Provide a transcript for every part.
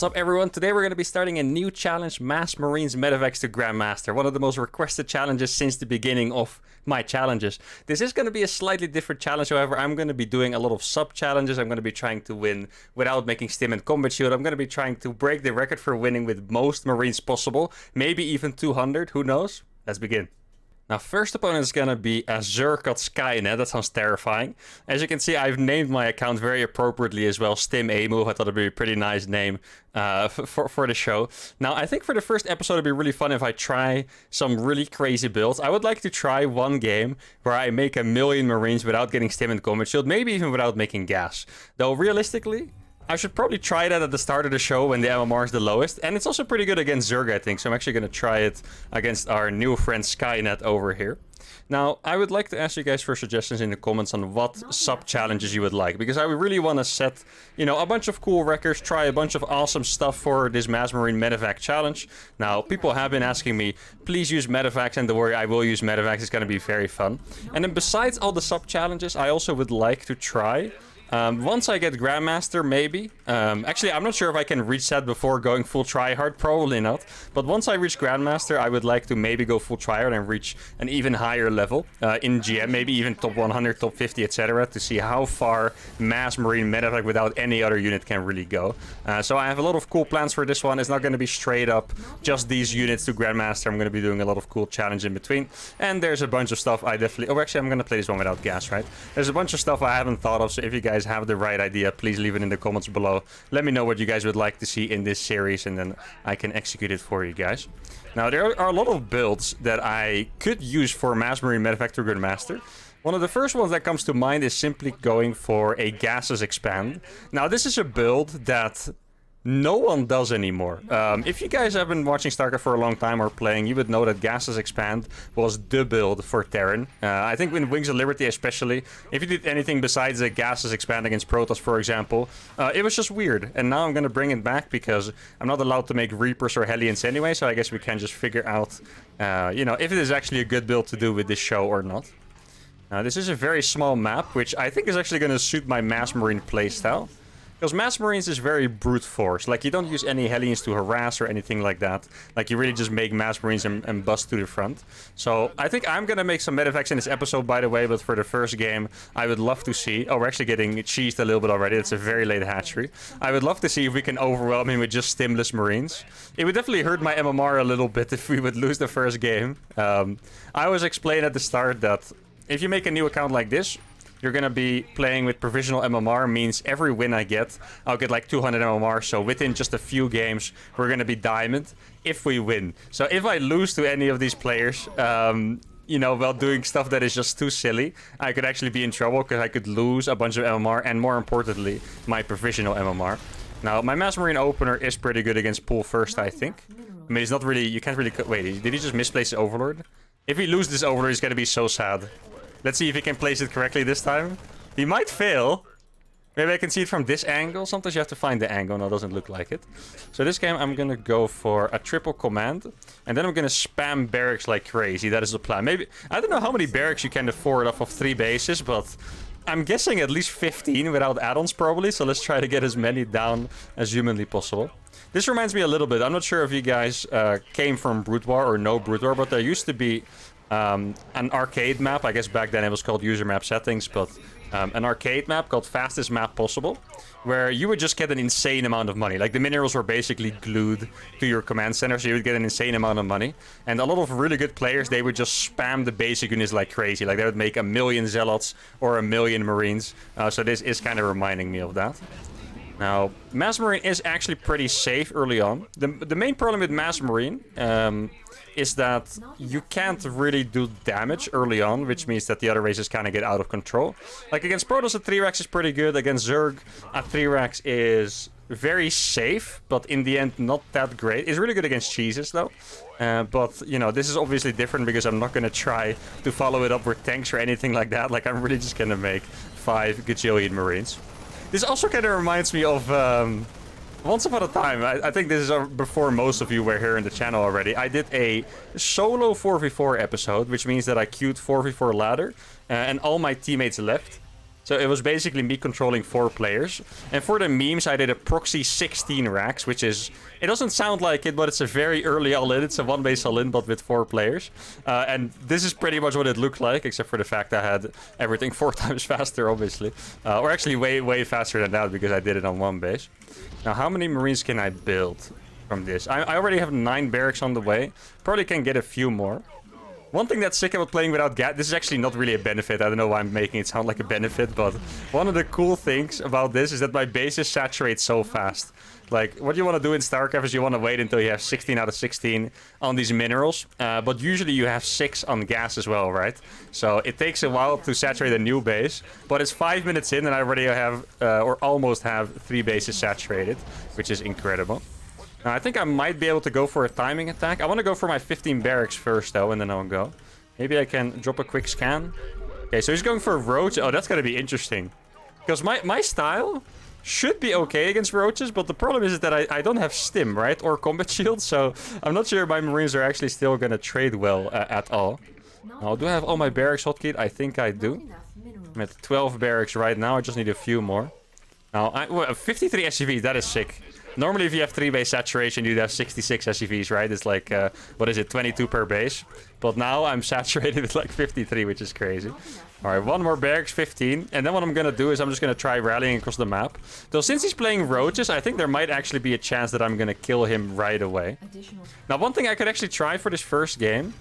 What's up everyone, today we're going to be starting a new challenge, Mass Marines Medevacs to Grandmaster. One of the most requested challenges since the beginning of my challenges. This is going to be a slightly different challenge, however. I'm going to be doing a lot of sub-challenges. I'm going to be trying to win without making stim and combat shield. I'm going to be trying to break the record for winning with most Marines possible. Maybe even 200, who knows? Let's begin. Now, first opponent is going to be a Zerkat Skynet. That sounds terrifying. As you can see, I've named my account very appropriately as well. Stim A-Move. I thought it'd be a pretty nice name for the show. Now, I think for the first episode, it'd be really fun if I try some really crazy builds. I would like to try one game where I make 1,000,000 Marines without getting Stim and Combat Shield. Maybe even without making gas. Though, realistically, I should probably try that at the start of the show when the MMR is the lowest. And it's also pretty good against Zerg, I think. So I'm actually going to try it against our new friend Skynet over here. Now, I would like to ask you guys for suggestions in the comments on what sub-challenges you would like. Because I really want to set, you know, a bunch of cool records, try a bunch of awesome stuff for this Mass Marine Medevac challenge. Now, people have been asking me, please use Medevacs, and don't worry, I will use Medevacs. It's going to be very fun. And then besides all the sub-challenges, I also would like to try... once I get Grandmaster, maybe. Actually, I'm not sure if I can reach that before going full tryhard. Probably not. But once I reach Grandmaster, I would like to maybe go full tryhard and reach an even higher level in GM. Maybe even top 100, top 50, etc. To see how far Mass Marine Medevac without any other unit can really go. So I have a lot of cool plans for this one. It's not going to be straight up just these units to Grandmaster. I'm going to be doing a lot of cool challenge in between. And there's a bunch of stuff I definitely... Oh, actually, I'm going to play this one without gas, right? There's a bunch of stuff I haven't thought of. So if you guys have the right idea, please leave it in the comments below. Let me know what you guys would like to see in this series, and then I can execute it for you guys. Now, there are a lot of builds that I could use for Mass Marine Medevac to Grandmaster. One of the first ones that comes to mind is simply going for a Gases Expand. Now, this is a build that no one does anymore. If you guys have been watching StarCraft for a long time or playing, you would know that Gases Expand was the build for Terran. I think in Wings of Liberty especially, if you did anything besides the Gases Expand against Protoss, for example, it was just weird. And now I'm going to bring it back because I'm not allowed to make Reapers or Hellions anyway, so I guess we can just figure out, you know, if it is actually a good build to do with this show or not. Now, this is a very small map, which I think is actually going to suit my Mass Marine playstyle. Because Mass Marines is very brute force. Like, you don't use any Hellions to harass or anything like that. Like, you really just make Mass Marines and bust to the front. So, I think I'm gonna make some Medevacs in this episode, by the way. But for the first game, I would love to see... Oh, we're actually getting cheesed a little bit already. It's a very late hatchery. I would love to see if we can overwhelm him with just stimless Marines. It would definitely hurt my MMR a little bit if we would lose the first game. I was explained at the start that if you make a new account like this, you're going to be playing with provisional MMR, means every win I get, I'll get like 200 MMR. So within just a few games, we're going to be diamond if we win. So if I lose to any of these players, you know, while doing stuff that is just too silly, I could actually be in trouble because I could lose a bunch of MMR and, more importantly, my provisional MMR. Now, my Mass Marine opener is pretty good against Pool First, I think. I mean, it's not really... You can't really... Wait, did he just misplace the Overlord? If he loses this Overlord, he's going to be so sad. Let's see if he can place it correctly this time. He might fail. Maybe I can see it from this angle. Sometimes you have to find the angle. No, it doesn't look like it. So this game, I'm going to go for a triple command. And then I'm going to spam barracks like crazy. That is the plan. Maybe... I don't know how many barracks you can afford off of 3 bases, but I'm guessing at least 15 without add-ons probably. So let's try to get as many down as humanly possible. This reminds me a little bit. I'm not sure if you guys came from Brood War or know Brood War, but there used to be... an arcade map. I guess back then it was called user map settings, but an arcade map called Fastest Map Possible, where you would just get an insane amount of money. Like, the minerals were basically glued to your command center, so you would get an insane amount of money. And a lot of really good players, they would just spam the basic units like crazy. Like, they would make 1,000,000 Zealots or 1,000,000 Marines. So this is kind of reminding me of that. Now, Mass Marine is actually pretty safe early on. The main problem with Mass Marine is that you can't really do damage early on, which means that the other races kind of get out of control. Like, against Protoss, a 3-Rax is pretty good. Against Zerg, a 3-Rax is very safe, but in the end, not that great. It's really good against cheeses, though. But, you know, this is obviously different because I'm not going to try to follow it up with tanks or anything like that. Like, I'm really just going to make 5 gajillion Marines. This also kind of reminds me of... once upon a time, I think this is before most of you were here in the channel already, I did a solo 4v4 episode, which means that I queued 4v4 ladder, and all my teammates left. So it was basically me controlling 4 players. And for the memes, I did a proxy 16 racks, which is... It doesn't sound like it, but it's a very early all-in. It's a 1-base all-in, but with 4 players. And this is pretty much what it looked like, except for the fact I had everything 4 times faster, obviously. Or actually way faster than that, because I did it on 1 base. Now, how many Marines can I build from this? I already have 9 barracks on the way. Probably can get a few more. One thing that's sick about playing without gas... This is actually not really a benefit. I don't know why I'm making it sound like a benefit, but one of the cool things about this is that my bases saturate so fast. Like, what you want to do in StarCraft is you want to wait until you have 16 out of 16 on these minerals. But usually you have 6 on gas as well, right? So it takes a while to saturate a new base. But it's 5 minutes in and I already have, or almost have, 3 bases saturated, which is incredible. Now, I think I might be able to go for a timing attack. I want to go for my 15 barracks first, though, and then I'll go. Maybe I can drop a quick scan. Okay, so he's going for roaches. Oh, that's going to be interesting. Because my style should be okay against roaches, but the problem is that I don't have stim, right? Or combat shield, so I'm not sure my Marines are actually still going to trade well at all. Now, do I have all my barracks hotkeyed? I think I do. I'm at 12 barracks right now. I just need a few more. Now, 53 SCVs, that is sick. Normally, if you have 3-base saturation, you'd have 66 SCVs, right? It's like, what is it, 22 per base. But now I'm saturated with like 53, which is crazy. All right, 1 more barracks, 15. And then what I'm going to do is I'm just going to try rallying across the map. Though since he's playing roaches, I think there might actually be a chance that I'm going to kill him right away. Now, one thing I could actually try for this first game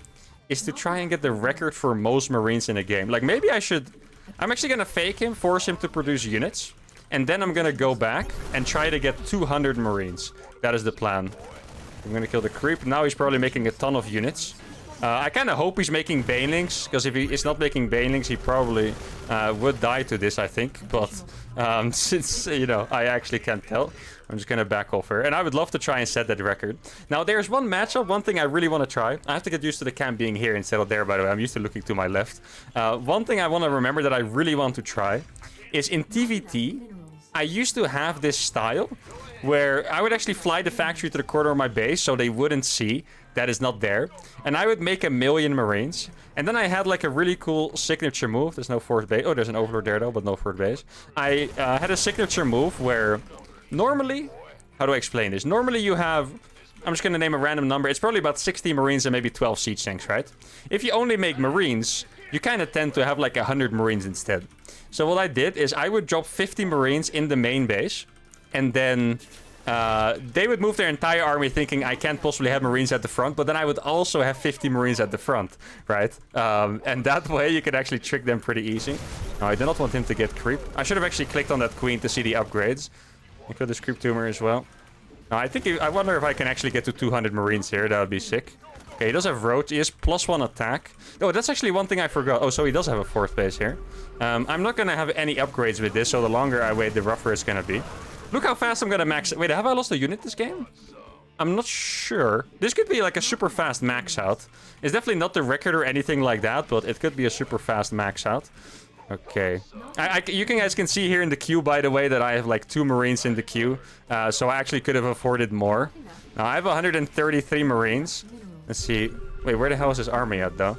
is to try and get the record for most Marines in a game. Like, maybe I should... I'm actually going to fake him, force him to produce units. And then I'm gonna go back and try to get 200 Marines. That is the plan. I'm gonna kill the creep. Now he's probably making a ton of units. I kind of hope he's making banelings, because if he is not making banelings, he probably would die to this, I think. But since, you know, I actually can't tell, I'm just gonna back off here. And I would love to try and set that record. Now, there's one matchup, one thing I really want to try. I have to get used to the camp being here instead of there, by the way. I'm used to looking to my left. One thing I want to remember that I really want to try is in TVT, I used to have this style where I would actually fly the factory to the corner of my base so they wouldn't see that is not there. And I would make 1,000,000 Marines. And then I had like a really cool signature move. There's no 4th base. Oh, there's an Overlord there though, but no 4th base. I had a signature move where normally... How do I explain this? Normally you have... I'm just going to name a random number. It's probably about 60 Marines and maybe 12 siege tanks, right? If you only make Marines, you kind of tend to have like 100 Marines instead. So what I did is I would drop 50 Marines in the main base. And then they would move their entire army thinking I can't possibly have Marines at the front. But then I would also have 50 Marines at the front, right? And that way you could actually trick them pretty easy. No, I do not want him to get creep. I should have actually clicked on that queen to see the upgrades. I could have creep tumor as well. No, I wonder if I can actually get to 200 Marines here. That would be sick. Okay, he does have roach. He has +1 attack. Oh, that's actually one thing I forgot. Oh, so he does have a 4th base here. I'm not going to have any upgrades with this, so the longer I wait, the rougher it's going to be. Look how fast I'm going to max... Wait, have I lost a unit this game? I'm not sure. This could be like a super fast max out. It's definitely not the record or anything like that, but it could be a super fast max out. Okay. You guys can see here in the queue, by the way, that I have like 2 Marines in the queue. So I actually could have afforded more. Now, I have 133 Marines. Let's see. Wait, where the hell is his army at, though?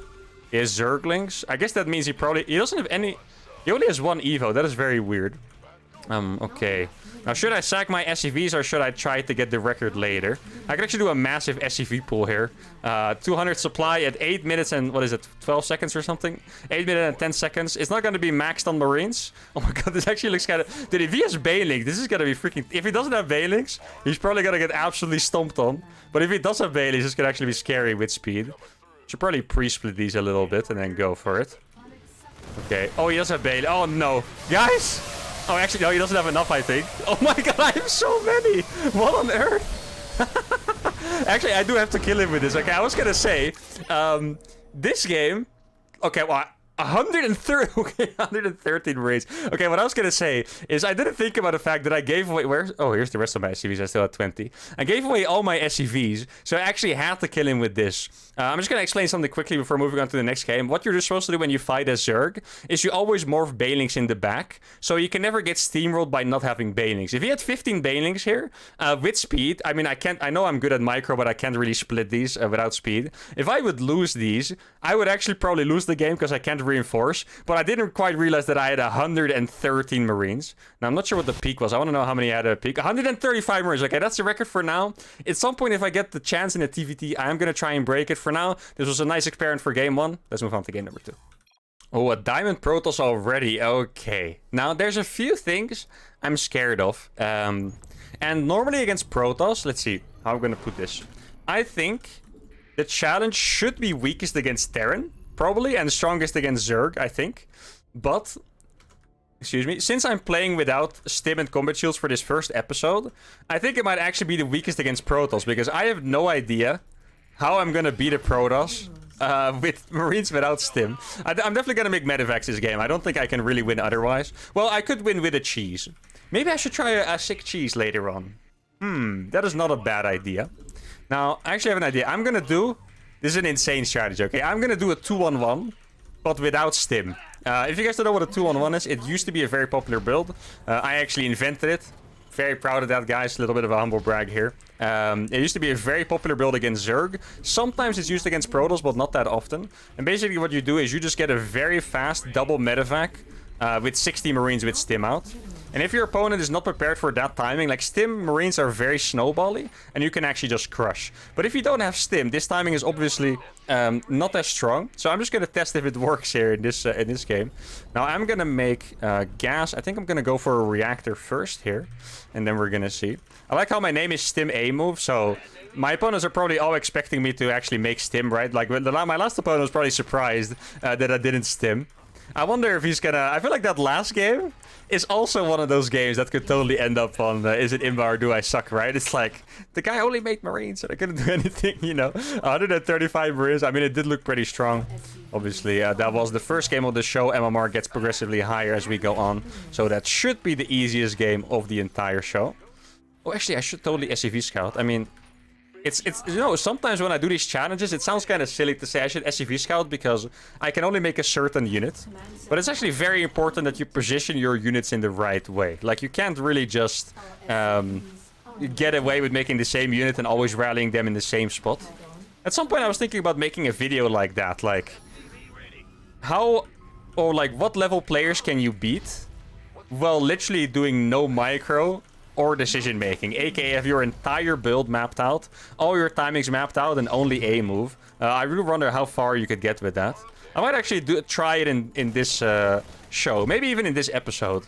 He has Zerglings. I guess that means he doesn't have any... He only has 1 Evo. That is very weird. Okay. Now, should I sack my SCVs or should I try to get the record later? I could actually do a massive SCV pool here. 200 supply at 8 minutes and, what is it, 12 seconds or something? 8 minutes and 10 seconds. It's not going to be maxed on Marines. Oh my god, this actually looks kind of... Dude, if he has Baelings, this is going to be freaking... If he doesn't have Baelings, he's probably going to get absolutely stomped on. But if he does have Baelings, this could actually be scary with speed. Should probably pre-split these a little bit and then go for it. Okay. Oh, he does have Baelings. Oh no. Guys! Oh, actually, no, he doesn't have enough, I think. Oh my god, I have so many! What on earth? Actually, I do have to kill him with this. Okay, I was gonna say, this game... Okay, well, 130... Okay, 113 Marines. Okay, what I was gonna say is I didn't think about the fact that I gave away... Oh, here's the rest of my SCVs. I still had 20. I gave away all my SCVs, so I actually had to kill him with this. I'm just gonna explain something quickly before moving on to the next game. What you're just supposed to do when you fight as Zerg is you always morph Baelings in the back, so you can never get steamrolled by not having Baelings. If you had 15 Baelings here, with speed, I mean, I know I'm good at micro, but I can't really split these without speed. If I would lose these, I would actually probably lose the game because I can't reinforce, but I didn't quite realize that I had 113 Marines. Now, I'm not sure what the peak was. I want to know how many I had at a peak. 135 Marines. Okay, that's the record for now. At some point, if I get the chance in a TVT, I am going to try and break it. For now, this was a nice experiment for game 1. Let's move on to game number 2. Oh, a Diamond Protoss already. Okay. Now, there's a few things I'm scared of. And normally against Protoss, let's see how I'm going to put this. I think the challenge should be weakest against Terran, probably, and strongest against Zerg, I think. But, excuse me, since I'm playing without stim and combat shields for this first episode, I think it might actually be the weakest against Protoss, because I have no idea how I'm going to beat a Protoss with Marines without stim. I'm definitely going to make medevacs this game. I don't think I can really win otherwise. Well, I could win with a cheese. Maybe I should try a sick cheese later on. That is not a bad idea. Now, I actually have an idea. I'm going to do... This is an insane strategy, okay? I'm going to do a 2-on-1, but without stim. If you guys don't know what a 2-on-1 is, it used to be a very popular build. I actually invented it. Very proud of that, guys. A little bit of a humble brag here. It used to be a very popular build against Zerg. Sometimes it's used against Protoss, but not that often. And basically what you do is you just get a very fast double medevac with 60 Marines with stim out. And if your opponent is not prepared for that timing, like stim Marines are very snowbally, and you can actually just crush. But if you don't have stim, this timing is obviously not as strong. So I'm just going to test if it works here in this game. Now I'm going to make gas. I think I'm going to go for a reactor first here, and then we're going to see. I like how my name is Stim A move, so my opponents are probably all expecting me to actually make stim, right? Like my last opponent was probably surprised that I didn't stim. I wonder if he's gonna... I feel like that last game is also one of those games that could totally end up on is it Imba or do I suck, right? It's like, the guy only made Marines and I couldn't do anything, you know? 135 Marines. I mean, it did look pretty strong. Obviously, that was the first game of the show. MMR gets progressively higher as we go on. So that should be the easiest game of the entire show. Oh, actually, I should totally SCV scout. I mean... It's you know, sometimes when I do these challenges, it sounds kind of silly to say I should SCV scout because I can only make a certain unit. But it's actually very important that you position your units in the right way. Like, you can't really just get away with making the same unit and always rallying them in the same spot. At some point I was thinking about making a video like that. Like, how or like what level players can you beat while literally doing no micro or decision making, aka have your entire build mapped out, all your timings mapped out, and only a move. I really wonder how far you could get with that. I might actually try it in this show, maybe even in this episode.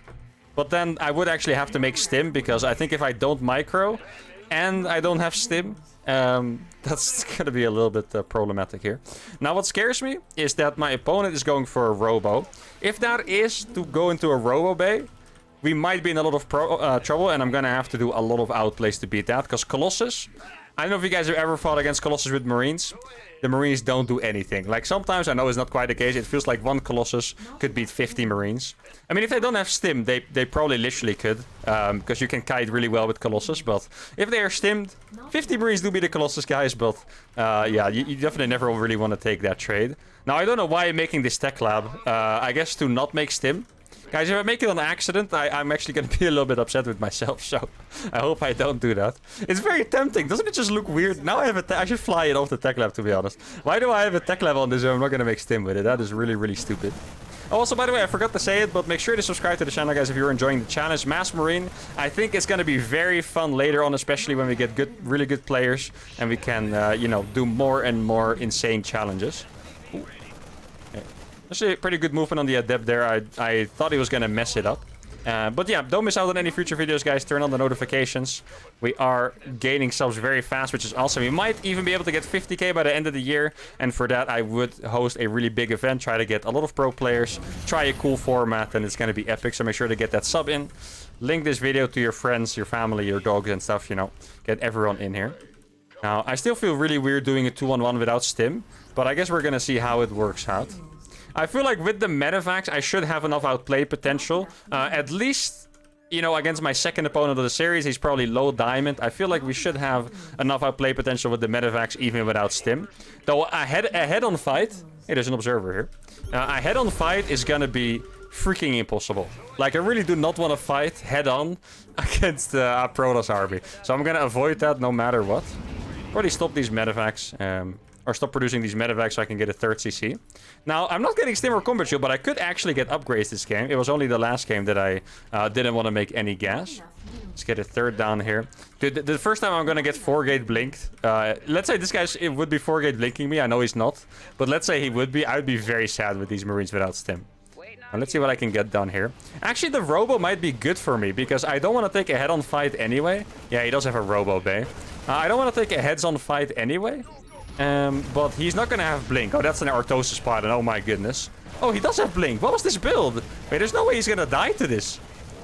But then I would actually have to make stim, because I think if I don't micro and I don't have stim, that's gonna be a little bit problematic here. Now what scares me is that my opponent is going for a robo. If that is to go into a robo bay, we might be in a lot of trouble, and I'm gonna have to do a lot of outplays to beat that, because Colossus... I don't know if you guys have ever fought against Colossus with Marines. The Marines don't do anything. Like, sometimes, I know it's not quite the case, it feels like one Colossus could beat 50 Marines. I mean, if they don't have stim, they probably literally could, because you can kite really well with Colossus, but if they are stimmed, 50 Marines do beat the Colossus, guys, but yeah, you definitely never really want to take that trade. Now, I don't know why I'm making this tech lab. I guess to not make stim. Guys, if I make it on accident, I'm actually going to be a little bit upset with myself, so I hope I don't do that. It's very tempting. Doesn't it just look weird? Now I have I should fly it off the tech lab, to be honest. Why do I have a tech lab on this if I'm not going to make stim with it? That is really, really stupid. Also, by the way, I forgot to say it, but make sure to subscribe to the channel, guys, if you're enjoying the challenge. Mass Marine, I think it's going to be very fun later on, especially when we get really good players, and we can, you know, do more and more insane challenges. Ooh. Actually, pretty good movement on the adept there. I thought he was going to mess it up. But yeah, don't miss out on any future videos, guys. Turn on the notifications. We are gaining subs very fast, which is awesome. We might even be able to get 50k by the end of the year. And for that, I would host a really big event. Try to get a lot of pro players. Try a cool format, and it's going to be epic. So make sure to get that sub in. Link this video to your friends, your family, your dogs and stuff, you know. Get everyone in here. Now, I still feel really weird doing a 2-on-1 without stim. But I guess we're going to see how it works out. I feel like with the medevacs, I should have enough outplay potential. At least, you know, against my second opponent of the series, he's probably low diamond. I feel like we should have enough outplay potential with the medevacs, even without stim. Though a head-on fight... Hey, there's an observer here. A head-on fight is gonna be freaking impossible. Like, I really do not want to fight head-on against a Protoss army. So I'm gonna avoid that no matter what. Probably stop these medevacs. Or stop producing these medevacs so I can get a third CC. Now, I'm not getting Stim or Combat Shield, but I could actually get upgrades this game. It was only the last game that I didn't want to make any gas. Let's get a third down here. Dude, the first time I'm going to get 4-gate blinked. Let's say this guy would be 4-gate blinking me. I know he's not. But let's say he would be. I would be very sad with these Marines without Stim. Now, let's see what I can get done here. Actually, the Robo might be good for me because I don't want to take a head-on fight anyway. Yeah, he does have a Robo Bay. I don't want to take a heads-on fight anyway. But he's not going to have Blink. Oh, that's an Orthosis Spartan. Oh, my goodness. Oh, he does have Blink. What was this build? Wait, there's no way he's going to die to this.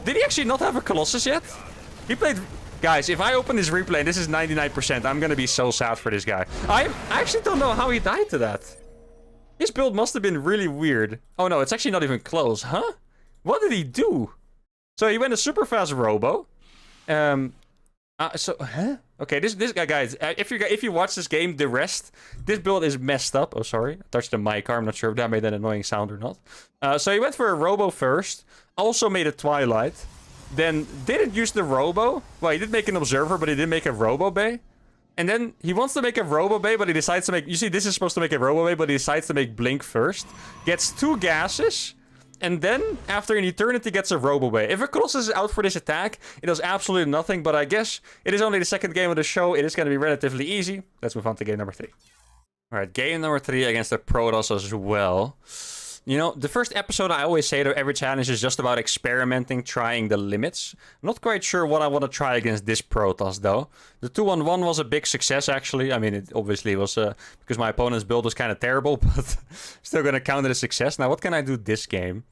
Did he actually not have a Colossus yet? He played... Guys, if I open this replay and this is 99%, I'm going to be so sad for this guy. I actually don't know how he died to that. His build must have been really weird. Oh, no, it's actually not even close. Huh? What did he do? So he went a super fast Robo. Huh? Okay, this guy, guys, if you watch this game, the rest, this build is messed up. Oh, sorry. I touched the mic. I'm not sure if that made an annoying sound or not. So he went for a Robo first. Also made a Twilight. Then didn't use the Robo. Well, he did make an Observer, but he didn't make a Robo Bay. And then he wants to make a Robo Bay, but he decides to make... You see, this is supposed to make a Robo Bay, but he decides to make Blink first. Gets 2 gases. And then, after an eternity, gets a Robo Bay. If a Colossus is out for this attack, it does absolutely nothing. But I guess it is only the second game of the show. It is going to be relatively easy. Let's move on to game number 3. Alright, game number 3 against the Protoss as well. You know, the first episode, I always say that every challenge is just about experimenting, trying the limits. I'm not quite sure what I want to try against this Protoss, though. The 2-on-1 was a big success, actually. I mean, it obviously was because my opponent's build was kind of terrible, but still going to count it as success. Now, what can I do this game?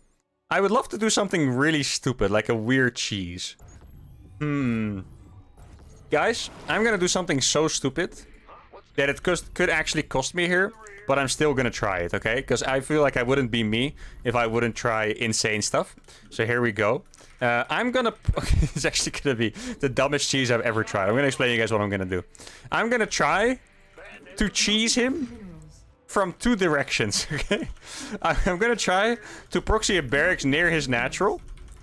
I would love to do something really stupid, like a weird cheese. Guys, I'm going to do something so stupid that it could actually cost me here. But I'm still gonna try it, okay? Because I feel like I wouldn't be me if I wouldn't try insane stuff. So here we go. I'm gonna... Okay, it's actually gonna be the dumbest cheese I've ever tried. I'm gonna explain to you guys what I'm gonna do. I'm gonna try to cheese him from 2 directions, okay? I'm gonna try to proxy a barracks near his natural.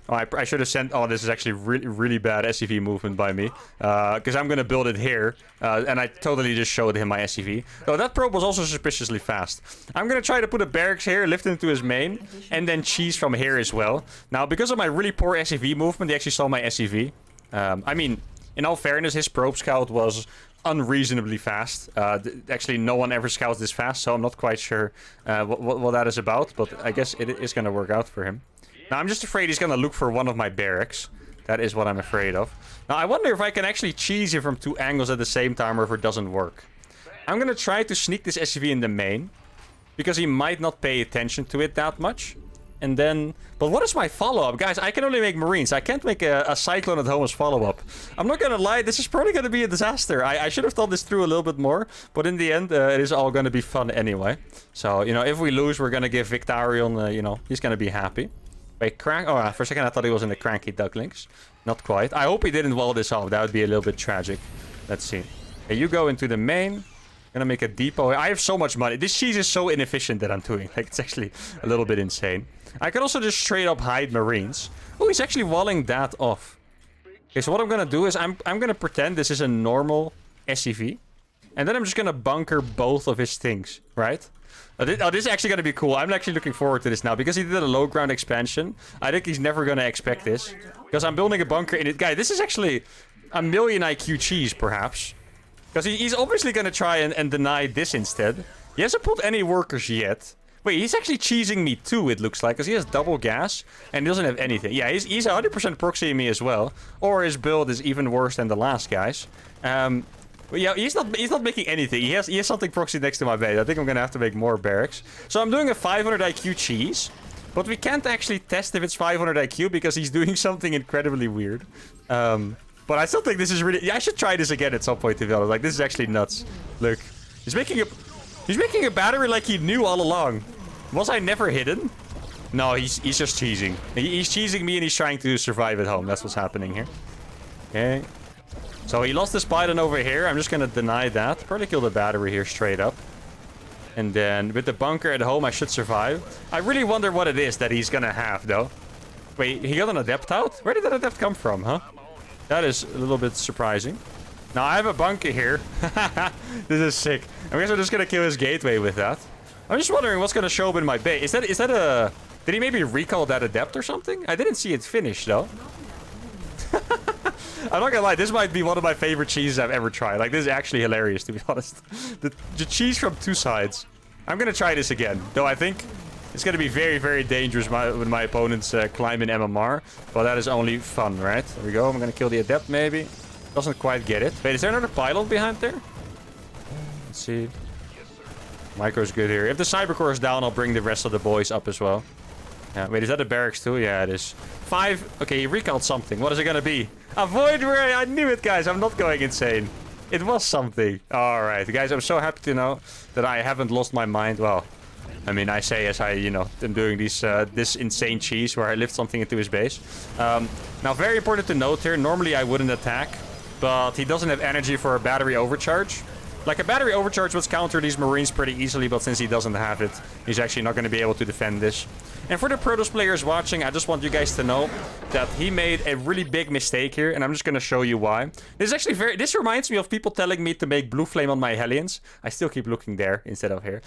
Oh, I should have sent... Oh, this is actually really bad SCV movement by me. Because I'm going to build it here. And I totally just showed him my SCV. Oh, that probe was also suspiciously fast. I'm going to try to put a barracks here, lift into his main, and then cheese from here as well. Now, because of my really poor SCV movement, they actually saw my SCV. I mean, in all fairness, his probe scout was unreasonably fast. Actually, no one ever scouts this fast, so I'm not quite sure what that is about. But I guess it is going to work out for him. Now, I'm just afraid he's going to look for one of my barracks. That is what I'm afraid of. Now, I wonder if I can actually cheese him from 2 angles at the same time or if it doesn't work. I'm going to try to sneak this SCV in the main. Because he might not pay attention to it that much. And then... But what is my follow-up? Guys, I can only make Marines. I can't make a Cyclone at home as follow-up. I'm not going to lie. This is probably going to be a disaster. I should have thought this through a little bit more. But in the end, it is all going to be fun anyway. So, you know, if we lose, we're going to give Victarion, you know, he's going to be happy. Wait, crank... Oh, for a second I thought he was in the Cranky Ducklings. Not quite. I hope he didn't wall this off. That would be a little bit tragic. Let's see. Okay, you go into the main. Gonna make a depot. I have so much money. This cheese is so inefficient that I'm doing. Like, it's actually a little bit insane. I could also just straight up hide Marines. Oh, he's actually walling that off. Okay, so what I'm gonna do is I'm gonna pretend this is a normal SCV. And then I'm just gonna bunker both of his things, right? Oh, this is actually going to be cool. I'm actually looking forward to this now. Because he did a low ground expansion. I think he's never going to expect this. Because I'm building a bunker in it. Guy, this is actually a million IQ cheese, perhaps. Because he's obviously going to try and deny this instead. He hasn't put any workers yet. Wait, he's actually cheesing me too, it looks like. Because he has double gas. And he doesn't have anything. Yeah, he's 100% proxying me as well. Or his build is even worse than the last guy's. But yeah, he's not making anything. He has something proxy next to my base. I think I'm gonna have to make more barracks. So I'm doing a 500 IQ cheese, but we can't actually test if it's 500 IQ because he's doing something incredibly weird. But I still think this is really... Yeah, I should try this again at some point to be honest. Like, this is actually nuts. Look, he's making a battery like he knew all along. Was I never hidden? No, he's just cheesing. He's cheesing me and he's trying to survive at home. That's what's happening here. Okay. So he lost his Python over here. I'm just going to deny that. Probably kill the battery here straight up. And then with the bunker at home, I should survive. I really wonder what it is that he's going to have, though. Wait, he got an Adept out? Where did that Adept come from, huh? That is a little bit surprising. Now I have a bunker here. This is sick. I guess I'm just gonna kill his gateway with that. I'm just wondering what's gonna show up in my base. Is that a... Did he maybe recall that adept or something? I didn't see it finish though. I'm not gonna lie, this might be one of my favorite cheeses I've ever tried. Like, this is actually hilarious, to be honest. The cheese from two sides. I'm gonna try this again, though I think it's gonna be very, very dangerous when my opponents climb in MMR. But that is only fun, right? There we go. I'm gonna kill the adept, maybe. Doesn't quite get it. Wait, is there another pylon behind there? Let's see. Micro's good here. If the cybercore is down, I'll bring the rest of the boys up as well. Yeah, wait, is that a barracks too? Yeah, it is. 5. Okay, he recalled something. What is it gonna be? A void ray! I knew it, guys. I'm not going insane. It was something. Alright, guys, I'm so happy to know that I haven't lost my mind. Well, I mean, I say as I, you know, am doing these, this insane cheese where I lift something into his base. Now, very important to note here. Normally, I wouldn't attack, but he doesn't have energy for a battery overcharge. Like, a battery overcharge would counter these Marines pretty easily, but since he doesn't have it, he's actually not going to be able to defend this. And for the Protoss players watching, I just want you guys to know that he made a really big mistake here, and I'm just going to show you why. This is actually this reminds me of people telling me to make blue flame on my Hellions. I still keep looking there instead of here.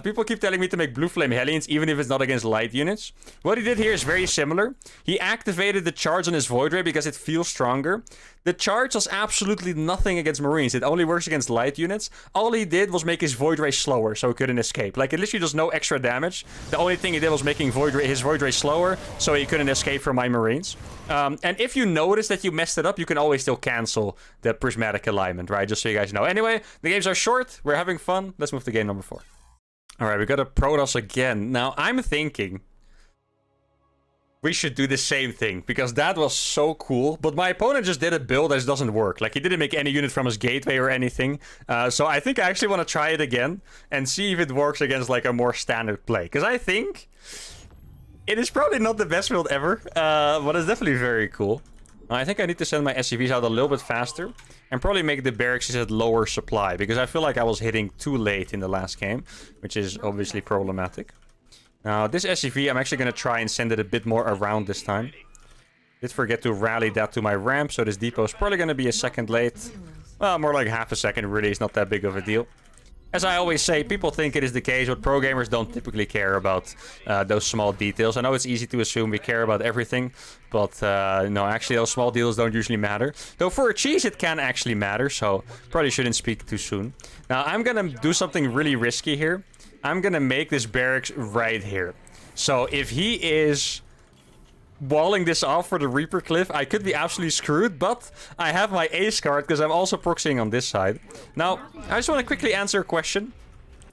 People keep telling me to make blue flame Hellions, even if it's not against light units. What he did here is very similar. He activated the charge on his Void Ray because it feels stronger. The charge does absolutely nothing against Marines. It only works against light units. All he did was make his Void Ray slower, so he couldn't escape. Like, it literally does no extra damage. The only thing he did was making his Void Ray slower, so he couldn't escape from my Marines. And if you notice that you messed it up, you can always still cancel the prismatic alignment, right? Just so you guys know. Anyway, the games are short. We're having fun. Let's move to game number 4. All right, we got a Protoss again. Now, I'm thinking we should do the same thing, because that was so cool. But my opponent just did a build that doesn't work. Like, he didn't make any unit from his gateway or anything. So I think I actually want to try it again and see if it works against, like, a more standard play. Because I think it is probably not the best build ever, but it's definitely very cool. I think I need to send my SCVs out a little bit faster and probably make the barracks at lower supply, because I feel like I was hitting too late in the last game, which is obviously problematic. Now, this SCV, I'm actually going to try and send it a bit more around this time. Did forget to rally that to my ramp, so this depot is probably going to be a second late. Well, more like half a second, really. It's not that big of a deal. As I always say, people think it is the case, but pro gamers don't typically care about those small details. I know it's easy to assume we care about everything, but no, actually those small deals don't usually matter. Though for a cheese, it can actually matter, so probably shouldn't speak too soon. Now, I'm going to do something really risky here. I'm going to make this barracks right here. So if he is walling this off for the Reaper Cliff, I could be absolutely screwed, but I have my ace card because I'm also proxying on this side. Now, I just want to quickly answer a question.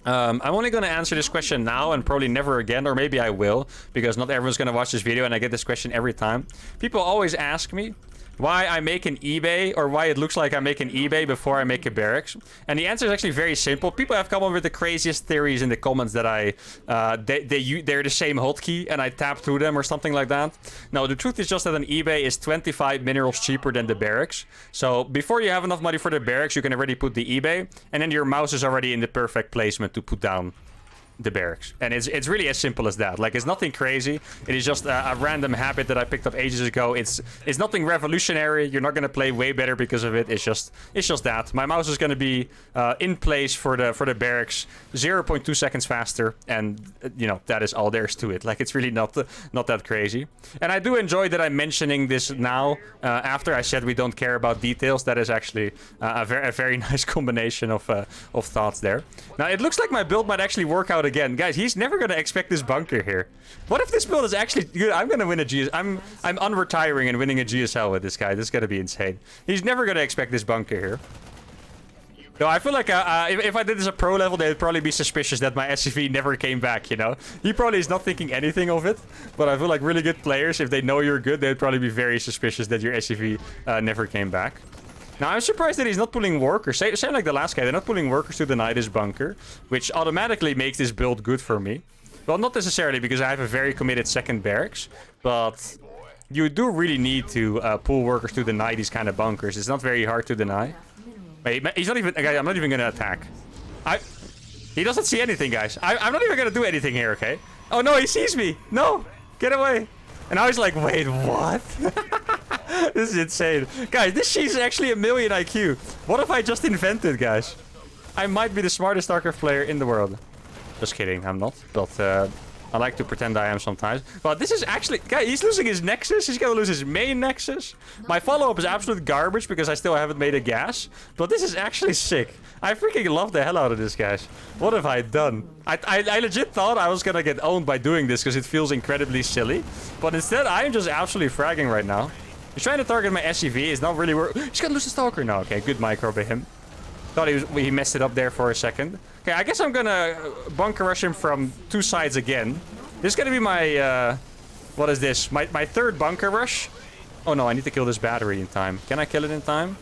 I'm only going to answer this question now and probably never again, or maybe I will, because not everyone's going to watch this video and I get this question every time. People always ask me why I make an eBay, or why it looks like I make an eBay before I make a barracks. And the answer is actually very simple. People have come up with the craziest theories in the comments that they're the same hotkey and I tap through them or something like that. No, the truth is just that an eBay is 25 minerals cheaper than the barracks. So before you have enough money for the barracks, you can already put the eBay, and then your mouse is already in the perfect placement to put down the barracks. And it's really as simple as that. Like, it's nothing crazy. It is just a random habit that I picked up ages ago. It's nothing revolutionary. You're not gonna play way better because of it. It's just that my mouse is gonna be in place for the barracks 0.2 seconds faster, and you know, that is all there's to it. Like, it's really not that crazy. And I do enjoy that I'm mentioning this now after I said we don't care about details. That is actually a very nice combination of thoughts there. Now, it looks like my build might actually work out again. Guys, he's never going to expect this bunker here. What if this build is actually good? I'm going to win a GS... I'm unretiring and winning a GSL with this guy. This is going to be insane. He's never going to expect this bunker here. No, I feel like if I did this at pro level, they'd probably be suspicious that my SCV never came back, you know? He probably is not thinking anything of it, but I feel like really good players, if they know you're good, they'd probably be very suspicious that your SCV never came back. Now, I'm surprised that he's not pulling workers. Same like the last guy. They're not pulling workers to deny this bunker, which automatically makes this build good for me. Well, not necessarily, because I have a very committed second barracks, but you do really need to pull workers to deny these kind of bunkers. It's not very hard to deny. Wait, he's not even... Okay, I'm not even going to attack. He doesn't see anything, guys. I'm not even going to do anything here, okay? Oh, no, he sees me. No, get away. And I was like, wait, what? This is insane. Guys, this cheese is actually 1,000,000 IQ. What if I just invented, guys? I might be the smartest StarCraft player in the world. Just kidding, I'm not. But I like to pretend I am sometimes. But this is actually... Guys, he's losing his Nexus. He's gonna lose his main Nexus. My follow-up is absolute garbage because I still haven't made a gas. But this is actually sick. I freaking love the hell out of this, guys. What have I done? I legit thought I was gonna get owned by doing this because it feels incredibly silly. But instead, I am just absolutely fragging right now. He's trying to target my SCV. It's not really working. He's gonna lose the Stalker now. Okay, good micro by him. Thought he messed it up there for a second. Okay, I guess I'm gonna bunker rush him from 2 sides again. This is gonna be my, what is this? My third bunker rush. Oh no, I need to kill this battery in time. Can I kill it in time?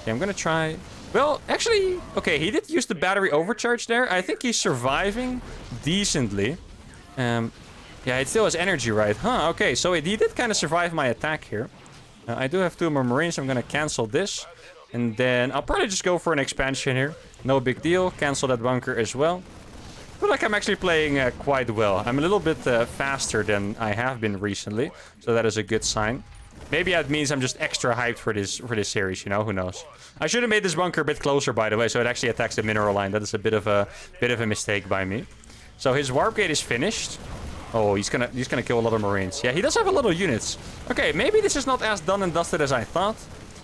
Okay, I'm gonna try. Well, actually, okay, he did use the battery overcharge there. I think he's surviving decently. Yeah, it still has energy, right? Huh, okay, so he did kind of survive my attack here. I do have 2 more Marines. I'm gonna cancel this. And then I'll probably just go for an expansion here. No big deal. Cancel that bunker as well. I feel like I'm actually playing quite well. I'm a little bit faster than I have been recently. So that is a good sign. Maybe that means I'm just extra hyped for this series, you know? Who knows? I should have made this bunker a bit closer, by the way, so it actually attacks the mineral line. That is a bit of a mistake by me. So his warp gate is finished. Oh, he's gonna kill a lot of Marines. Yeah, he does have a lot of units. Okay, maybe this is not as done and dusted as I thought.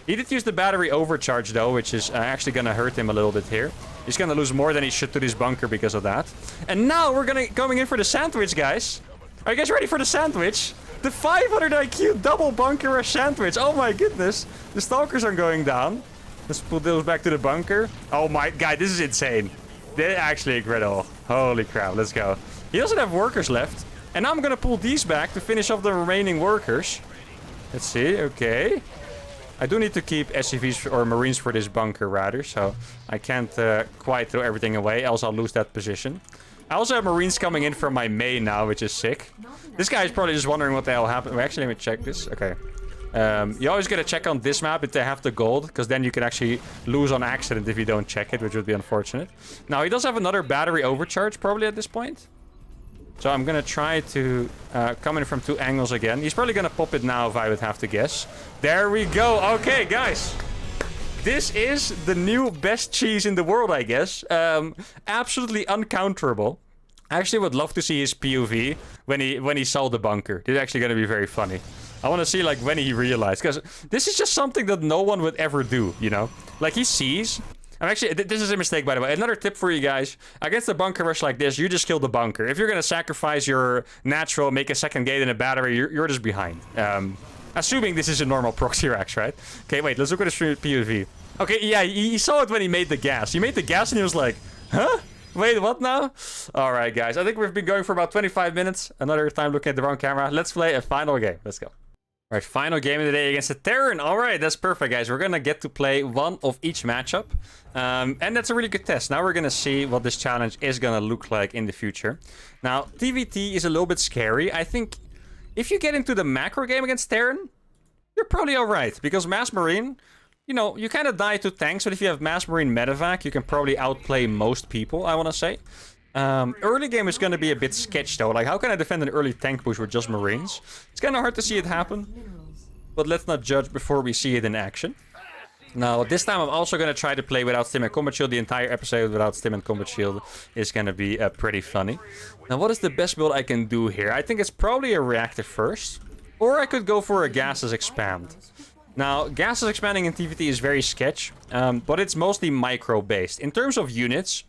He did use the battery overcharge, though, which is actually going to hurt him a little bit here. He's going to lose more than he should to this bunker because of that. And now we're coming in for the sandwich, guys. Are you guys ready for the sandwich? The 500 IQ double bunker rush sandwich. Oh my goodness. The Stalkers are going down. Let's put those back to the bunker. Oh my god, this is insane. They're actually incredible. Holy crap, let's go. He doesn't have workers left. And now I'm going to pull these back to finish off the remaining workers. Let's see, okay. I do need to keep SCVs or Marines for this bunker, rather. So I can't quite throw everything away, else I'll lose that position. I also have Marines coming in from my main now, which is sick. This guy is probably just wondering what the hell happened. Wait, actually, let me check this. Okay. You always gotta check on this map if they have the gold, because then you can actually lose on accident if you don't check it, which would be unfortunate. Now, he does have another battery overcharge, probably, at this point. So I'm gonna try to come in from 2 angles again. He's probably gonna pop it now, if I would have to guess. There we go. Okay, guys. This is the new best cheese in the world, I guess. Absolutely uncounterable. I actually would love to see his POV when he saw the bunker. This is actually gonna be very funny. I want to see, like, when he realized. Because this is just something that no one would ever do, you know? Like, he sees... Actually, this is a mistake, by the way. Another tip for you guys. Against a bunker rush like this, you just kill the bunker. If you're going to sacrifice your natural, make a second gate in a battery, you're just behind. Assuming this is a normal proxy racks, right? Okay, wait, let's look at the stream POV. Okay, yeah, he saw it when he made the gas. He made the gas and he was like, huh? Wait, what now? Alright, guys. I think we've been going for about 25 minutes. Another time looking at the wrong camera. Let's play a final game. Let's go. Alright, final game of the day against the Terran. Alright, that's perfect, guys. We're gonna get to play one of each matchup. And that's a really good test. Now we're gonna see what this challenge is gonna look like in the future. Now, TVT is a little bit scary. I think if you get into the macro game against Terran, you're probably alright. Because Mass Marine, you know, you kind of die to tanks. But if you have Mass Marine medevac, you can probably outplay most people, I want to say. Early game is going to be a bit sketch though. Like, how can I defend an early tank push with just Marines? It's kind of hard to see it happen. But let's not judge before we see it in action. Now, this time I'm also going to try to play without Stim and Combat Shield. The entire episode without Stim and Combat Shield is going to be pretty funny. Now, what is the best build I can do here? I think it's probably a reactor first. Or I could go for a gases expand. Now, gases expanding in TVT is very sketch. But it's mostly micro based. In terms of units...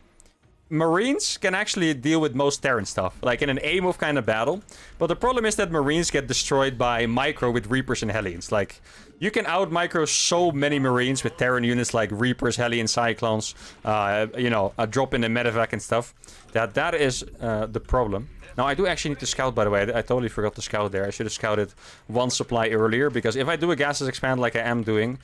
Marines can actually deal with most Terran stuff, like in an A-move kind of battle. But the problem is that Marines get destroyed by micro with Reapers and Hellions. Like, you can out-micro so many Marines with Terran units like Reapers, Hellions, Cyclones, you know, a drop in the medevac and stuff. That is the problem. Now, I do actually need to scout, by the way. I totally forgot to scout there. I should have scouted one supply earlier, because if I do a gases expand like I am doing...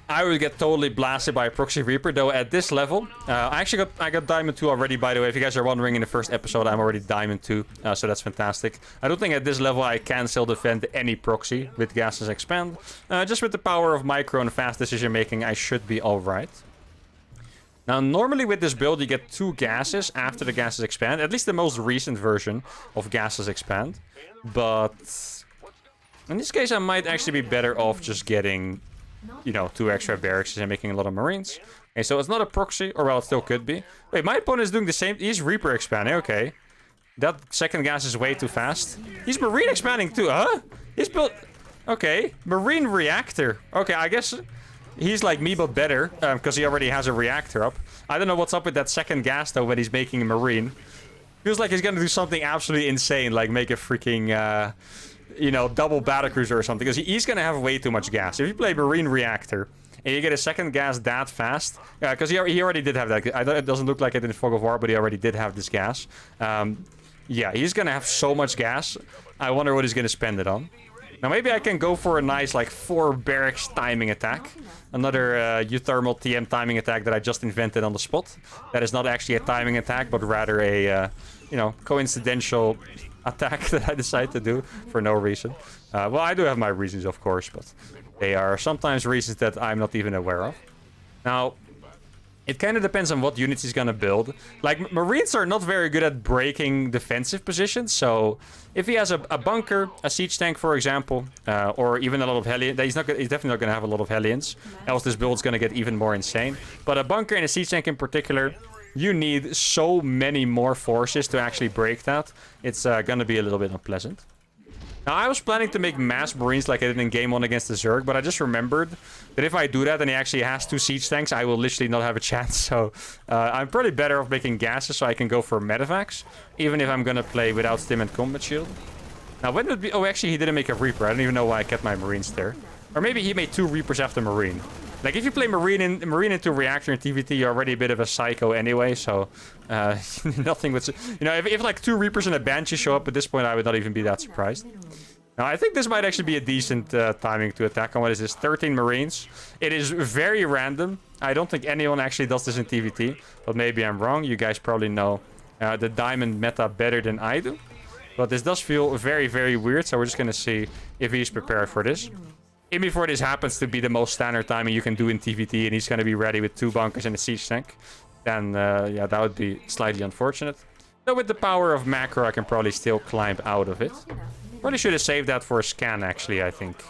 I would get totally blasted by a Proxy Reaper, though at this level. I got Diamond 2 already, by the way. If you guys are wondering, in the first episode, I'm already Diamond 2. So that's fantastic. I don't think at this level I can still defend any Proxy with Gases Expand. Just with the power of Micro and fast decision making, I should be alright. Now, normally with this build, you get 2 gases after the Gases Expand. At least the most recent version of Gases Expand. But... In this case, I might actually be better off just getting, you know, 2 extra barracks and making a lot of Marines. Okay, so it's not a proxy, or well, it still could be. Wait, my opponent is doing the same. He's Reaper expanding, okay. That second gas is way too fast. He's Marine expanding too, huh? He's built... Okay, Marine reactor. Okay, I guess he's like me, but better, because he already has a reactor up. I don't know what's up with that second gas, though, when he's making a Marine. Feels like he's gonna do something absolutely insane, like make a freaking, you know, double battlecruiser or something, because he's gonna have way too much gas. If you play Marine reactor, and you get a second gas that fast, because he already did have that. It doesn't look like it in Fog of War, but he already did have this gas. Yeah, he's gonna have so much gas. I wonder what he's gonna spend it on. Now maybe I can go for a nice like 4 barracks timing attack. Another euthermal TM timing attack that I just invented on the spot. That is not actually a timing attack, but rather a, you know, coincidental attack that I decided to do for no reason. Well, I do have my reasons, of course, but they are sometimes reasons that I'm not even aware of. Now, it kind of depends on what units he's gonna build. Like, Marines are not very good at breaking defensive positions, so if he has a bunker, a siege tank, for example, or even a lot of Hellions, he's definitely not gonna have a lot of Hellions, else this build's gonna get even more insane. But a bunker and a siege tank in particular, you need so many more forces to actually break that. It's gonna be a little bit unpleasant. Now, I was planning to make mass Marines like I did in Game 1 against the Zerg, but I just remembered that if I do that and he actually has 2 siege tanks, I will literally not have a chance. So, I'm probably better off making gases so I can go for medevacs, even if I'm gonna play without stim and combat shield. Now, when would be... Oh, actually, he didn't make a Reaper. I don't even know why I kept my Marines there. Or maybe he made 2 Reapers after Marine. Like, if you play Marine into Reactor in TVT, you're already a bit of a psycho anyway, so... nothing would... You know, if like 2 Reapers and a Banshee show up at this point, I would not even be that surprised. Now, I think this might actually be a decent timing to attack on. What is this? 13 Marines. It is very random. I don't think anyone actually does this in TVT, but maybe I'm wrong. You guys probably know the diamond meta better than I do. But this does feel very, very weird, so we're just going to see if he's prepared for this. Even before this happens to be the most standard timing you can do in TVT, and he's going to be ready with 2 bunkers and a siege tank, then, yeah, that would be slightly unfortunate. Though with the power of macro, I can probably still climb out of it. Probably should have saved that for a scan, actually, I think.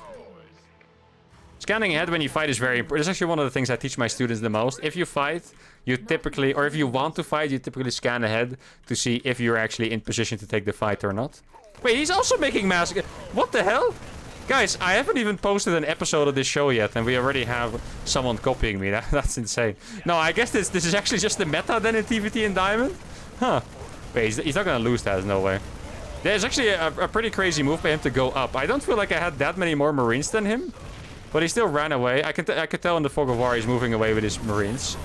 Scanning ahead when you fight is very important. It's actually one of the things I teach my students the most. If you fight, you typically, or if you want to fight, you typically scan ahead to see if you're actually in position to take the fight or not. Wait, he's also making mass... What the hell? Guys, I haven't even posted an episode of this show yet, and we already have someone copying me. That's insane. No, I guess this is actually just the meta then in TVT and Diamond? Huh. Wait, he's not gonna lose that, there's no way. There's actually a pretty crazy move by him to go up. I don't feel like I had that many more Marines than him, but he still ran away. I could tell in the Fog of War he's moving away with his Marines.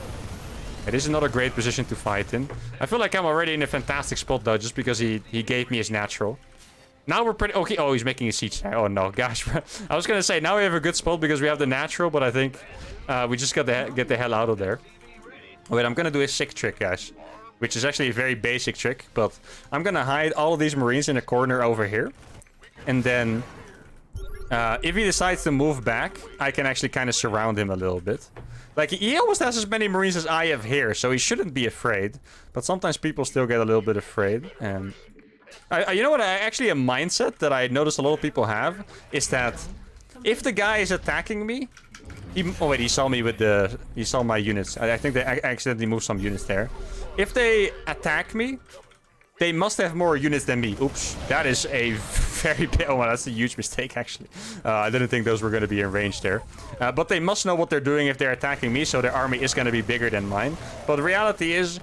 It is not a great position to fight in. I feel like I'm already in a fantastic spot, though, just because he gave me his natural. Now we're pretty... Okay, oh, he's making a siege. Oh, no, gosh. I was going to say, now we have a good spot because we have the natural, but I think we just got to get the hell out of there. Wait, I'm going to do a sick trick, guys. Which is actually a very basic trick, but I'm going to hide all of these Marines in a corner over here. And then, if he decides to move back, I can actually kind of surround him a little bit. Like, he almost has as many Marines as I have here, so he shouldn't be afraid. But sometimes people still get a little bit afraid. And you know what? Actually, a mindset that I notice a lot of people have is that if the guy is attacking me... Oh wait, he saw me with the... He saw my units. I think they accidentally moved some units there. If they attack me, they must have more units than me. Oops. That is a very big... Oh, well, that's a huge mistake, actually. I didn't think those were going to be in range there. But they must know what they're doing if they're attacking me, so their army is going to be bigger than mine. But the reality is,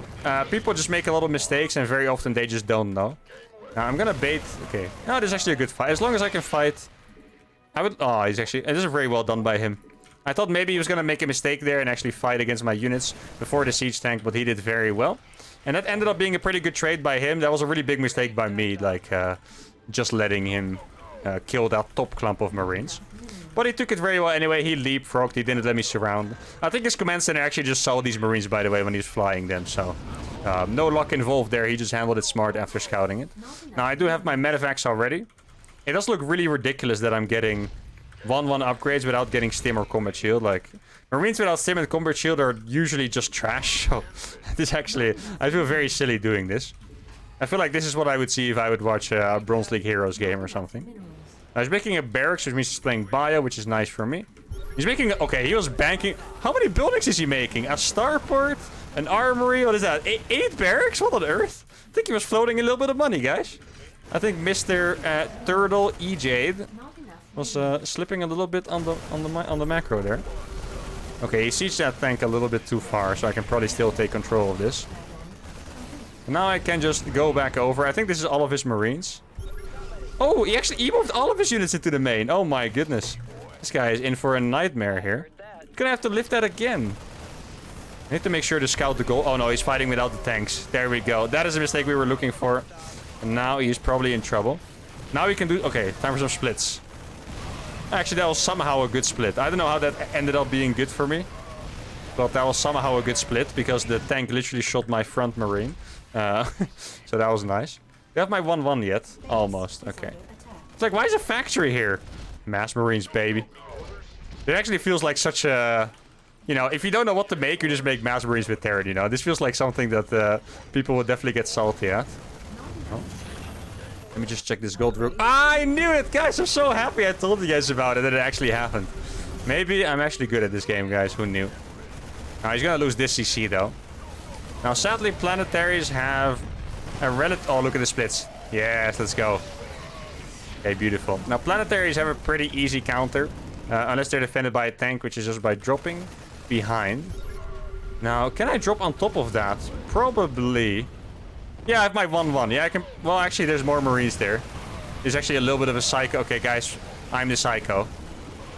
people just make a lot of mistakes, and very often they just don't know. Now, I'm going to bait... Okay. No, this is actually a good fight. As long as I can fight... I would... Oh, he's actually... This is very well done by him. I thought maybe he was going to make a mistake there and actually fight against my units before the siege tank, but he did very well. And that ended up being a pretty good trade by him. That was a really big mistake by me, like just letting him kill that top clump of Marines. But he took it very well anyway. He leapfrogged. He didn't let me surround. I think his command center actually just saw these Marines, by the way, when he was flying them. So no luck involved there. He just handled it smart after scouting it. Now, I do have my medevacs already. It does look really ridiculous that I'm getting... 1-1 upgrades without getting stim or combat shield. Like, Marines without stim and combat shield are usually just trash. So, this actually... I feel very silly doing this. I feel like this is what I would see if I would watch a Bronze League Heroes game or something. He's making a barracks, which means he's playing bio, which is nice for me. He's making... Okay, he was banking... How many buildings is he making? A starport? An armory? What is that? 8 barracks? What on earth? I think he was floating a little bit of money, guys. I think Mr. Turtle E-Jade was slipping a little bit on the macro there. Okay, he sieged that tank a little bit too far, so I can probably still take control of this. Now I can just go back over. I think this is all of his marines. Oh, he moved all of his units into the main. Oh my goodness. This guy is in for a nightmare here. Gonna have to lift that again. I need to make sure to scout the goal. Oh no, he's fighting without the tanks. There we go. That is a mistake we were looking for. And now he's probably in trouble. Now we can do... Okay, time for some splits. Actually, that was somehow a good split. I don't know how that ended up being good for me. But that was somehow a good split because the tank literally shot my front marine. So that was nice. Do you have my 1-1 yet? Almost. Okay. It's like, why is a factory here? Mass Marines, baby. It actually feels like such a... You know, if you don't know what to make, you just make Mass Marines with Terran, you know. This feels like something that people would definitely get salty at. Oh. Let me just check this gold rook. I knew it, guys! I'm so happy I told you guys about it, that it actually happened. Maybe I'm actually good at this game, guys. Who knew? Now, he's gonna lose this CC, though. Now, sadly, planetaries have a relative... Oh, look at the splits. Yes, let's go. Okay, beautiful. Now, planetaries have a pretty easy counter. Unless they're defended by a tank, which is just by dropping behind. Now, can I drop on top of that? Probably. Yeah, I have my 1-1. Yeah, I can... Well, actually, there's more marines there. There's actually a little bit of a psycho. Okay, guys, I'm the psycho.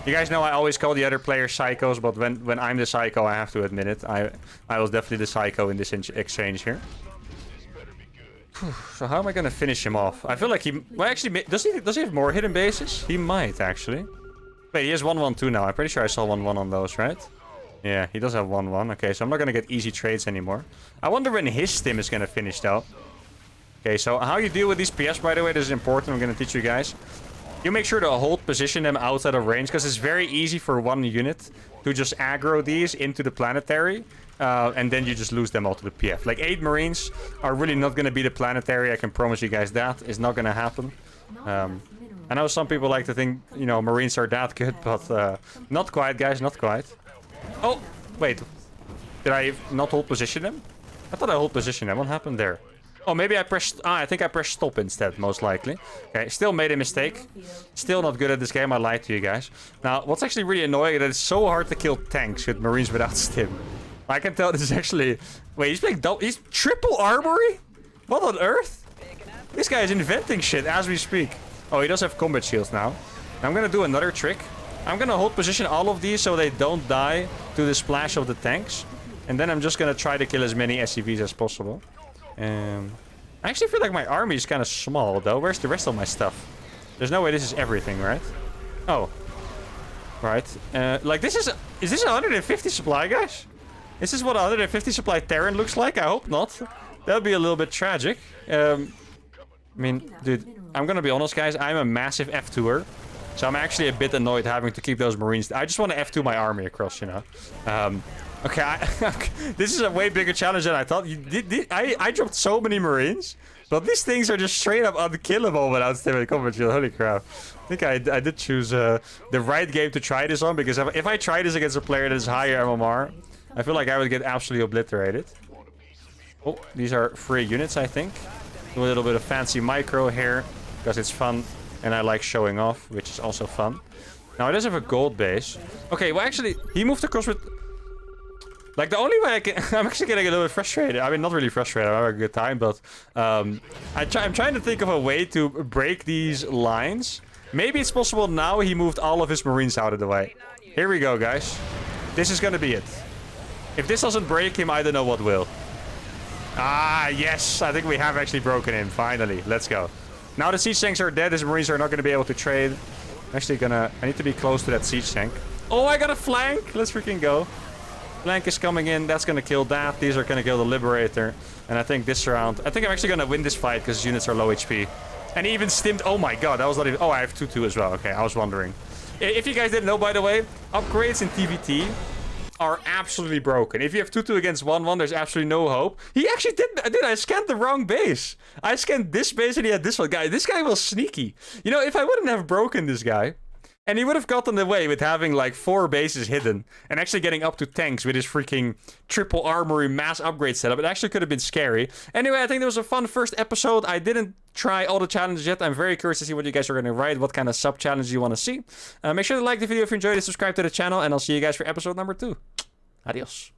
You guys know I always call the other players psychos, but when I'm the psycho, I have to admit it. I was definitely the psycho in this exchange here. So how am I gonna finish him off? I feel like he... Well, actually, does he have more hidden bases? He might, actually. Wait, he has 1-1-2 now. I'm pretty sure I saw 1-1 on those, right? Yeah, he does have 1-1. Okay, so I'm not gonna get easy trades anymore. I wonder when his stim is gonna finish, though. Okay, so how you deal with these PS, by the way, this is important. I'm gonna teach you guys. You make sure to hold position them outside of range, because it's very easy for one unit to just aggro these into the planetary, and then you just lose them all to the PF. Like, 8 marines are really not going to be the planetary, I can promise you guys that. It's not going to happen. I know some people like to think, you know, marines are that good, but not quite, guys, not quite. Oh, wait. Did I not hold position them? I thought I hold position them. What happened there? Oh, maybe I pressed... I think I pressed stop instead, most likely. Okay, still made a mistake. Still not good at this game, I lied to you guys. Now, what's actually really annoying is that it's so hard to kill tanks with marines without stim. I can tell this is actually... Wait, he's playing double... He's triple armory? What on earth? This guy is inventing shit as we speak. Oh, he does have combat shields now. I'm gonna do another trick. I'm gonna hold position all of these so they don't die to the splash of the tanks. And then I'm just gonna try to kill as many SCVs as possible. I actually feel like my army is kind of small, though. Where's the rest of my stuff? There's no way this is everything, right? Oh. Right. Like, this is... Is this 150 supply, guys? Is this what 150 supply Terran looks like? I hope not. That would be a little bit tragic. I mean, dude, I'm gonna be honest, guys. I'm a massive F2er. So I'm actually a bit annoyed having to keep those marines. I just want to F2 my army across, you know. Okay, this is a way bigger challenge than I thought. I dropped so many marines, but these things are just straight up unkillable without stim combat shield. Holy crap. I think I did choose the right game to try this on, because if I try this against a player that is higher MMR, I feel like I would get absolutely obliterated. Oh, these are free units, I think. Do a little bit of fancy micro here, because it's fun, and I like showing off, which is also fun. Now, it does have a gold base. Okay, well, actually, he moved across with... Like, the only way I can... I'm actually getting a little bit frustrated. I mean, not really frustrated. I'm having a good time, but... I'm trying to think of a way to break these lines. Maybe it's possible now he moved all of his marines out of the way. Here we go, guys. This is gonna be it. If this doesn't break him, I don't know what will. Ah, yes. I think we have actually broken him. Finally. Let's go. Now the siege tanks are dead. His marines are not going to be able to trade. I'm actually gonna... I need to be close to that siege tank. Oh, I got a flank. Let's freaking go. Flank is coming in. That's going to kill that. These are going to kill the Liberator. And I think this round... I think I'm actually going to win this fight because his units are low HP. And he even stimmed... Oh my god, that was not even... Oh, I have 2-2 as well. Okay, I was wondering. If you guys didn't know, by the way, upgrades in TVT are absolutely broken. If you have 2-2 against 1-1, there's absolutely no hope. He actually did... Dude, I scanned the wrong base. I scanned this base and he had this one. This guy was sneaky. You know, if I wouldn't have broken this guy... And he would have gotten away with having like 4 bases hidden and actually getting up to tanks with his freaking triple armory mass upgrade setup. It actually could have been scary. Anyway, I think that was a fun first episode. I didn't try all the challenges yet. I'm very curious to see what you guys are going to write, what kind of sub challenges you want to see. Make sure to like the video if you enjoyed it, subscribe to the channel, and I'll see you guys for episode number 2. Adios.